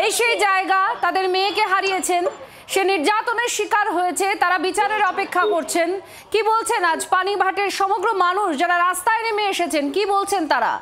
এই সেই জায়গা, তাদের মেয়েকে হারিয়েছেন, সে নির্যাতনের শিকার হয়েছে, তারা বিচারের অপেক্ষা করছেন। কি বলছেন আজ পানিহাটির সমগ্র মানুষ যারা রাস্তায় নেমে এসেছেন, কি বলছেন তারা?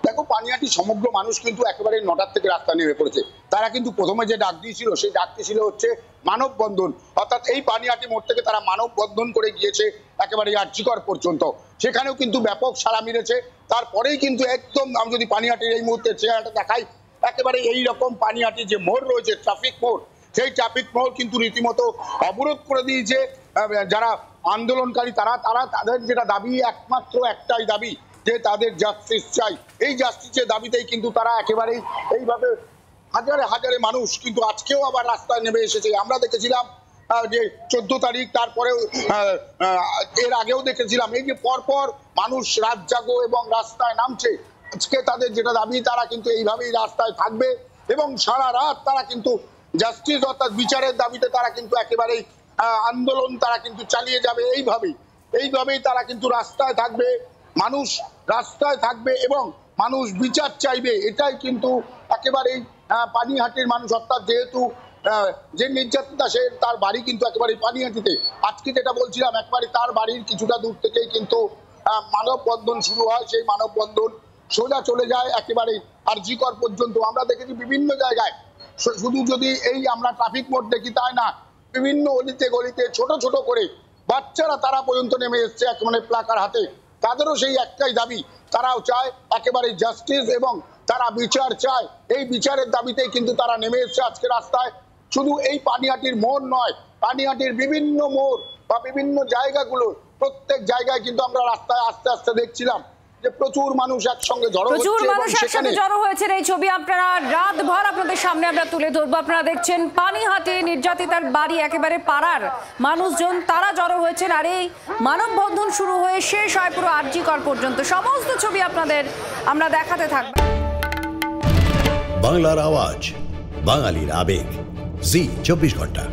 দেখো, পানিহাটি সমগ্র মানুষ কিন্তু একেবারে 9টার থেকে রাস্তা নেমে পড়েছে। তারা কিন্তু প্রথমে যে ডাক দিয়েছিল সেই ডাকটি ছিল হচ্ছে মানববন্ধন, অর্থাৎ এই পানিহাটি মোড় থেকে তারা মানববন্ধন করে গিয়েছে একেবারে আরজিকর পর্যন্ত। সেখানেও কিন্তু ব্যাপক সাড়া মিলেছে। তারপরেই কিন্তু একদম আমি যদি পানিহাটির এই মুহূর্তে চেহারাটা দেখাই, একেবারে এই রকম পানিহাটি যে মোড় রয়েছে ট্রাফিক মোড়, সেই ট্রাফিক মোড় কিন্তু রীতিমতো অবরোধ করে দিয়েছে যারা আন্দোলনকারী। তাদের যেটা দাবি, একমাত্র একটাই দাবি যে তাদের জাস্টিস চাই। এই জাস্টিসের দাবিতেই কিন্তু তারা একেবারেই এইভাবে হাজারে হাজারে মানুষ কিন্তু আজকেও আবার রাস্তায় নেমে এসেছে। আমরা দেখেছিলাম যে 14 তারিখ, তারপরেও এর আগেও দেখেছিলাম, এই যে পরপর মানুষ রাত জাগো এবং রাস্তায় নামছে। আজকে তাদের যেটা দাবি, তারা কিন্তু এইভাবেই রাস্তায় থাকবে এবং সারা রাত তারা কিন্তু জাস্টিস অর্থাৎ বিচারের দাবিতে তারা কিন্তু একেবারেই আন্দোলন তারা কিন্তু চালিয়ে যাবে। এইভাবেই তারা কিন্তু রাস্তায় থাকবে, মানুষ রাস্তায় থাকবে এবং মানুষ বিচার চাইবে। এটাই কিন্তু একেবারেই পানিহাটির মানুষ, অর্থাৎ যেহেতু যে নির্যাতিতা সে তার বাড়ি কিন্তু একেবারে পানিহাটিতে। আজকে যেটা বলছিলাম, একবারে তার বাড়ির কিছুটা দূর থেকেই কিন্তু মানববন্ধন শুরু হয়। সেই মানববন্ধন সোজা চলে যায় একেবারে আরজিকর পর্যন্ত। আমরা দেখেছি বিভিন্ন জায়গায়, শুধু যদি এই আমরা ট্রাফিক মোড় দেখি তাই না, বিভিন্ন অলিতে গলিতে ছোট ছোট করে বাচ্চারা তারা পর্যন্ত নেমে এসছে একেবারে প্লাকার হাতে। তাদেরও সেই একটাই দাবি, তারাও চায় একেবারে জাস্টিস এবং তারা বিচার চায়। এই বিচারের দাবিতেই কিন্তু তারা নেমে এসছে আজকে রাস্তায়। শুধু এই পানিহাটির মোড় নয়, পানিহাটির বিভিন্ন মোড় বা বিভিন্ন জায়গাগুলো, প্রত্যেক জায়গায় কিন্তু আমরা রাস্তায় আস্তে আস্তে দেখছিলাম যে প্রচুর মানুষ একসঙ্গে জড়ো হয়েছে। এই ছবি আপনারা রাতভর আপনাদের সামনে আমরা তুলে ধরবো। আপনারা দেখছেন পানিহাটি নির্যাতিতার বাড়ি একেবারে পাড়ার মানুষজন তারা জড়ো হয়েছেন, আর এই মানববন্ধন শুরু হয়ে শেষ হয় পুরো আরজিকর পর্যন্ত। সমস্ত ছবি আপনাদের আমরা দেখাতে থাকবো। বাংলার আওয়াজ, বাঙালির আবেগ, জি 24 ঘন্টা।